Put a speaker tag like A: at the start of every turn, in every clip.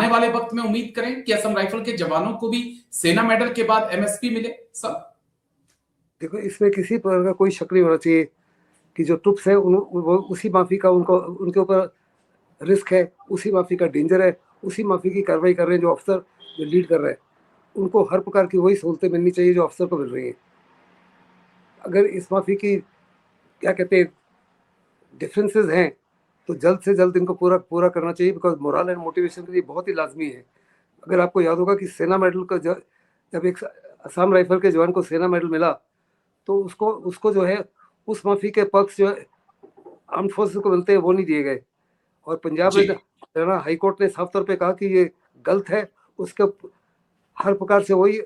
A: आने वाले वक्त में उम्मीद करें कि असम राइफल के जवानों को भी सेना मेडल के बाद एमएसपी मिले। सब
B: देखो, इसमें किसी प्रकार का कोई शक नहीं होना चाहिए कि जो ट्रुप्स है वो उसी माफी का उनके ऊपर रिस्क है, उसी माफी का डेंजर है, उसी माफी की कार्रवाई कर रहे हैं जो अफसर जो लीड कर रहे हैं। उनको हर प्रकार की वही सहूलतें मिलनी चाहिए जो अफसर को मिल रही हैं। अगर इस माफी की क्या कहते हैं डिफरेंसेस हैं तो जल्द से जल्द इनको पूरा पूरा करना चाहिए, बिकॉज मोरल एंड मोटिवेशन के लिए बहुत ही लाजमी है। अगर आपको याद होगा कि सेना मेडल का जब एक असम राइफल के जवान को सेना मेडल मिला तो उसको उसको जो है उस माफी के पक्ष जो है आर्म फोर्सेस को मिलते हैं वो नहीं दिए गए। और पंजाब में हरियाणा हाई कोर्ट ने साफ तौर पे कहा कि ये गलत है। उसके हर प्रकार से वही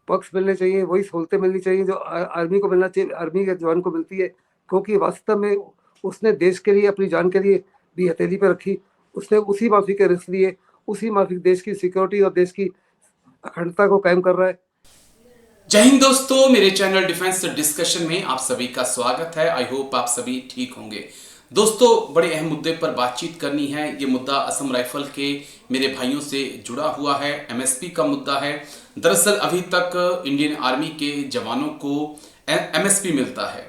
B: पक्ष मिलने चाहिए, वही सहूलतें मिलनी चाहिए जो आर्मी को मिलना चाहिए, आर्मी के जवान को मिलती है, क्योंकि वास्तव में उसने देश के लिए अपनी जान के लिए भी हथेली पर रखी। उसने उसी माफी के रिस्क लिए, उसी माफी देश की सिक्योरिटी और देश की अखंडता को कायम कर रहा है।
A: जय हिंद दोस्तों, मेरे चैनल डिफेंस डिस्कशन में आप सभी का स्वागत है। आई होप आप सभी ठीक होंगे। दोस्तों, बड़े अहम मुद्दे पर बातचीत करनी है। ये मुद्दा असम राइफल के मेरे भाइयों से जुड़ा हुआ है, एमएसपी का मुद्दा है। दरअसल अभी तक इंडियन आर्मी के जवानों को एमएसपी मिलता है।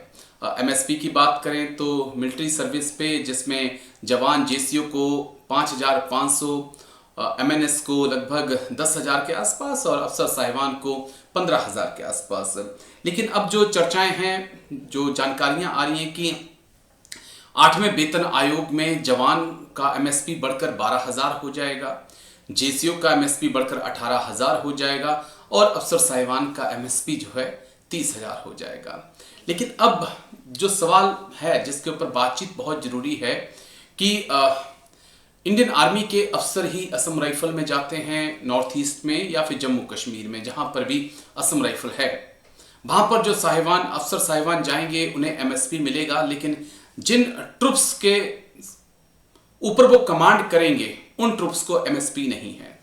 A: एमएसपी की बात करें तो मिलिट्री सर्विस पे, जिसमें जवान जेसीओ को 5,500, एमएनएस को लगभग 10,000 के आसपास और अफसर साहिबान को 15,000 के आसपास। लेकिन अब जो चर्चाएं हैं, जो जानकारियां आ रही हैं कि 8वें वेतन आयोग में जवान का एमएसपी बढ़कर 12,000 हो जाएगा, जेसीओ का एमएसपी बढ़कर 18,000 हो जाएगा और अफसर साहिबान का एमएसपी जो है 30,000 हो जाएगा। लेकिन अब जो सवाल है जिसके ऊपर बातचीत बहुत जरूरी है कि इंडियन आर्मी के अफसर ही असम राइफल में जाते हैं, नॉर्थ ईस्ट में या फिर जम्मू कश्मीर में, जहां पर भी असम राइफल है, वहां पर जो साहिबान अफसर साहिबान जाएंगे उन्हें एमएसपी मिलेगा। लेकिन जिन ट्रुप्स के ऊपर वो कमांड करेंगे उन ट्रुप्स को एमएसपी नहीं है।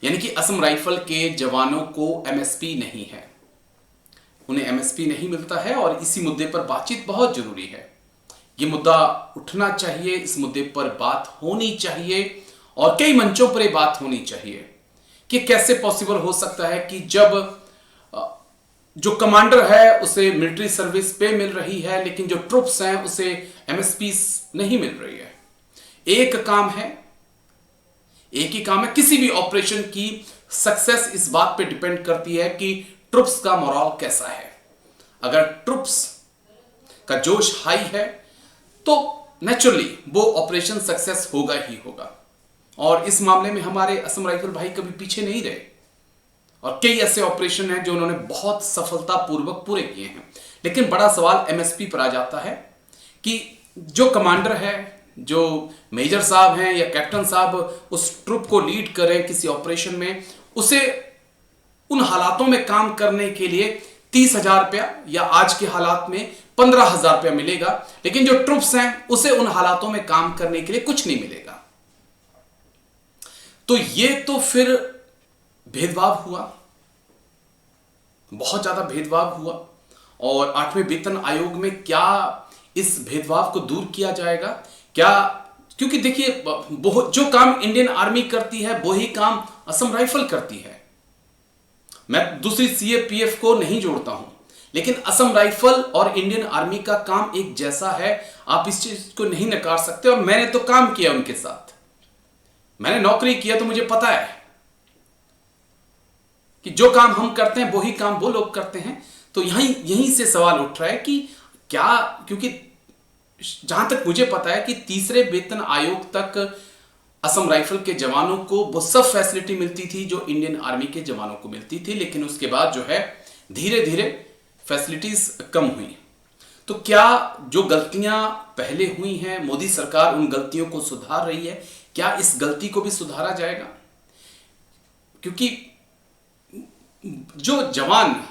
A: यानी कि असम राइफल के जवानों को एमएसपी नहीं है, उन्हें एमएसपी नहीं मिलता है। और इसी मुद्दे पर बातचीत बहुत जरूरी है। ये मुद्दा उठना चाहिए, इस मुद्दे पर बात होनी चाहिए और कई मंचों पर यह बात होनी चाहिए कि कैसे पॉसिबल हो सकता है कि जब जो कमांडर है उसे मिलिट्री सर्विस पे मिल रही है लेकिन जो ट्रुप्स हैं उसे एमएसपी नहीं मिल रही है। एक ही काम है। किसी भी ऑपरेशन की सक्सेस इस बात पे डिपेंड करती है कि ट्रुप्स का मोरल कैसा है। अगर ट्रुप्स का जोश हाई है तो नेचुरली वो ऑपरेशन सक्सेस होगा ही होगा। और इस मामले में हमारे असम राइफल भाई कभी पीछे नहीं रहे और कई ऐसे ऑपरेशन हैं जो उन्होंने बहुत सफलतापूर्वक पूरे किए हैं। लेकिन बड़ा सवाल एमएसपी पर आ जाता है कि जो कमांडर है, जो मेजर साहब हैं या कैप्टन साहब उस ट्रुप को लीड कर रहे हैं किसी ऑपरेशन में, उसे उन हालातों में काम करने के लिए 30,000 रुपया या आज के हालात में 15,000 रुपया मिलेगा, लेकिन जो ट्रुप्स हैं उसे उन हालातों में काम करने के लिए कुछ नहीं मिलेगा। तो ये तो फिर भेदभाव हुआ, बहुत ज्यादा भेदभाव हुआ। और 8वें वेतन आयोग में क्या इस भेदभाव को दूर किया जाएगा क्या? क्योंकि देखिए, जो काम इंडियन आर्मी करती है वही काम असम राइफल करती है। मैं दूसरी सीएपीएफ को नहीं जोड़ता हूं, लेकिन असम राइफल और इंडियन आर्मी का काम एक जैसा है। आप इस चीज को नहीं नकार सकते। और मैंने तो काम किया उनके साथ, मैंने नौकरी किया, तो मुझे पता है कि जो काम हम करते हैं वही काम वो लोग करते हैं। तो यहीं से सवाल उठ रहा है कि क्या, क्योंकि जहां तक मुझे पता है कि 3रे वेतन आयोग तक असम राइफल के जवानों को वो सब फैसिलिटी मिलती थी जो इंडियन आर्मी के जवानों को मिलती थी। लेकिन उसके बाद जो है धीरे धीरे फैसिलिटीज कम हुई। तो क्या जो गलतियां पहले हुई हैं, मोदी सरकार उन गलतियों को सुधार रही है? क्या इस गलती को भी सुधारा जाएगा? क्योंकि जो जवान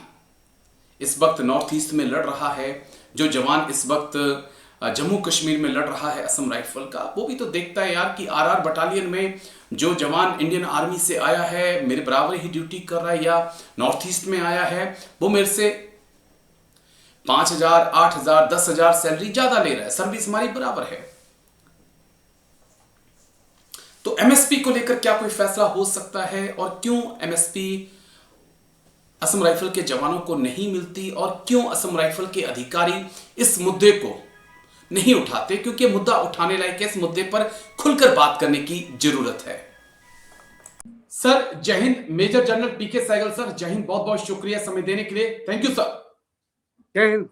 A: इस वक्त नॉर्थ ईस्ट में लड़ रहा है, जो जवान इस वक्त जम्मू कश्मीर में लड़ रहा है असम राइफल का, वो भी तो देखता है यार कि आरआर बटालियन में जो जवान इंडियन आर्मी से आया है, मेरे बराबर ही ड्यूटी कर रहा है या नॉर्थ ईस्ट में आया है, वो मेरे से 5,000, 8,000, 10,000 सैलरी ज्यादा ले रहा है। सर्विस हमारी बराबर है। तो एमएसपी को लेकर क्या कोई फैसला हो सकता है और क्यों एमएसपी असम राइफल के जवानों को नहीं मिलती और क्यों असम राइफल के अधिकारी इस मुद्दे को नहीं उठाते? क्योंकि मुद्दा उठाने लायक है, इस मुद्दे पर खुलकर बात करने की जरूरत है। सर जय Hind. Major general PK Sahgal sir, जय हिंद। बहुत बहुत शुक्रिया समय देने के लिए। Thank you sir.
B: जय हिंद।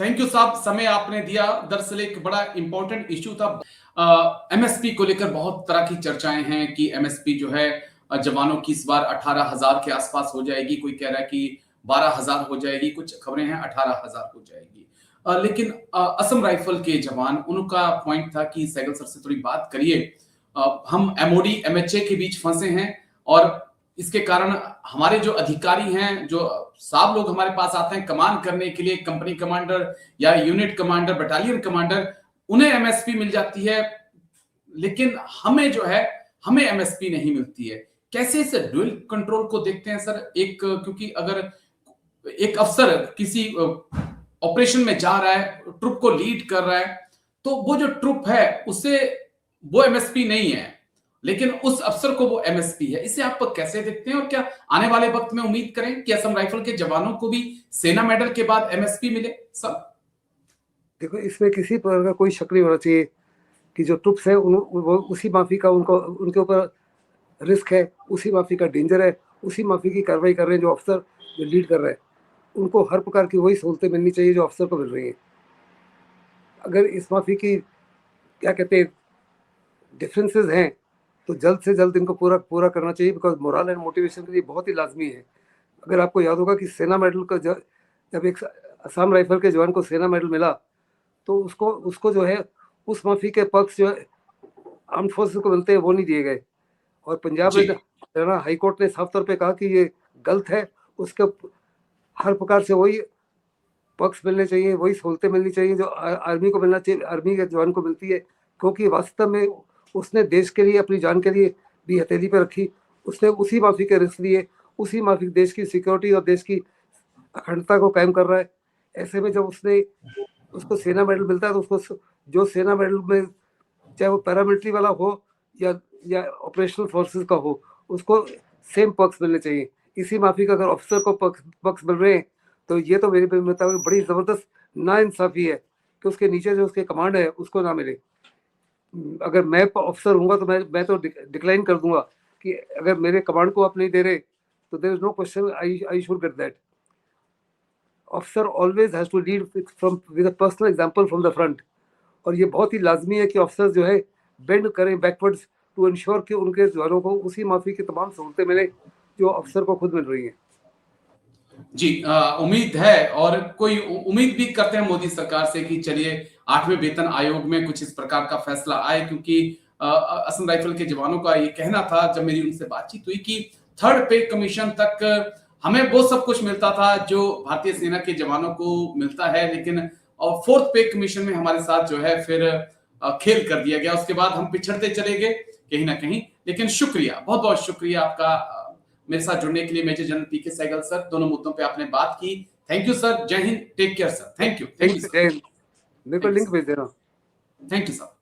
A: थैंक यू साहब, समय आपने दिया। दरअसल एक बड़ा इंपॉर्टेंट इश्यू था। एमएसपी को लेकर बहुत तरह की चर्चाएं हैं कि एमएसपी जो है जवानों की इस बार 18,000 के आसपास हो जाएगी। कोई कह रहा है कि 12,000 हो जाएगी, कुछ खबरें हैं 18,000 हो जाएगी। लेकिन असम राइफल के जवान, उनका पॉइंट था कि सहगल सर से थोड़ी बात करिए। हम एमओडी एमएचए के बीच फंसे हैं और इसके कारण हमारे जो अधिकारी हैं, जो साहब लोग हमारे पास आते हैं कमांड करने के लिए, कंपनी कमांडर या यूनिट कमांडर, बटालियन कमांडर, उन्हें एमएसपी मिल जाती है, लेकिन हमें जो है हमें एमएसपी नहीं मिलती है। कैसे इस ड्यूल कंट्रोल को देखते हैं सर? क्योंकि अगर एक अफसर किसी ऑपरेशन में जा रहा है, ट्रुप को लीड कर रहा है, तो वो जो ट्रुप है उसे वो एमएसपी नहीं है, लेकिन उस अफसर को वो एमएसपी है। इसे आप कैसे देखते हैं और क्या आने वाले वक्त में उम्मीद करें कि असम राइफल के जवानों को भी सेना मेडल के बाद एमएसपी मिले? सर
B: देखो, इसमें किसी प्रकार का कोई शक नहीं होना चाहिए कि जो ट्रुप्स है वो उसी माफी का उनके ऊपर रिस्क है, उसी माफी का डेंजर है, उसी माफी की कार्रवाई कर रहे हैं जो अफसर जो लीड कर रहे हैं। उनको हर प्रकार की वही सहूलतें मिलनी चाहिए जो अफसर को मिल रही हैं। अगर इस माफी की क्या कहते हैं डिफरेंसेस हैं तो जल्द से जल्द इनको पूरा करना चाहिए, बिकॉज मोरल एंड मोटिवेशन के लिए बहुत ही लाजमी है। अगर आपको याद होगा कि सेना मेडल का जब एक असम राइफल के जवान को सेना मेडल मिला तो उसको जो है उस माफी के पक्ष जो है आर्म फोर्सेस को मिलते हैं वो नहीं दिए गए। और पंजाब में हरियाणा हाई कोर्ट ने साफ तौर पे कहा कि ये गलत है। उसके हर प्रकार से वही पक्ष मिलने चाहिए, वही सहूलतें मिलनी चाहिए जो आर्मी को मिलना चाहिए, आर्मी के जवान को मिलती है, क्योंकि वास्तव में उसने देश के लिए, अपनी जान के लिए भी हथेली पर रखी। उसने उसी माफी के रिस्क लिए, उसी माफी देश की सिक्योरिटी और देश की अखंडता को कायम कर रहा है। ऐसे में जब उसको सेना मेडल मिलता है तो उसको जो सेना मेडल में, चाहे वो पैरामिलिट्री वाला हो या ऑपरेशनल फोर्सेस का हो, उसको सेम पक्ष मिलने चाहिए। इसी माफी का अगर ऑफिसर को पक्ष मिल रहे हैं तो ये तो मेरे मुताबिक बड़ी जबरदस्त नाइंसाफी है कि उसके नीचे जो उसके कमांड है उसको ना मिले। अगर मैं ऑफिसर हूँगा तो मैं तो डिक्लाइन कर दूंगा कि अगर मेरे कमांड को आप नहीं दे रहे तो there is no question, I should get that. Officer always has to lead with a personal example from the front. और ये बहुत ही लाजमी है कि ऑफिसर जो है बेंड करें बैकवर्ड्स टू इंश्योर कि उनके जवानों को उसी माफी की तमाम सहूलतें मिले जो अफसर को खुद मिल रही है।
A: जी, उम्मीद है और कोई उम्मीद भी करते हैं मोदी सरकार से कि चलिए 8वें वेतन आयोग में कुछ इस प्रकार का फैसला आए, क्योंकि असम राइफल के जवानों का ये कहना था जब मेरी उनसे बातचीत हुई कि 3rd पे कमीशन तक हमें वो सब कुछ मिलता था जो भारतीय सेना के जवानों को मिलता है, लेकिन 4th पे कमीशन में हमारे साथ जो है फिर खेल कर दिया गया। उसके बाद हम पिछड़ते चले गए कहीं ना कहीं। लेकिन शुक्रिया, बहुत बहुत शुक्रिया आपका मेरे साथ जुड़ने के लिए major general PK Sahgal sir. दोनों मुद्दों पे आपने बात की। Thank you sir. जय हिंद। Take care sir. Thank you.
B: मेरे को लिंक भेज देना।
A: Thank you sir.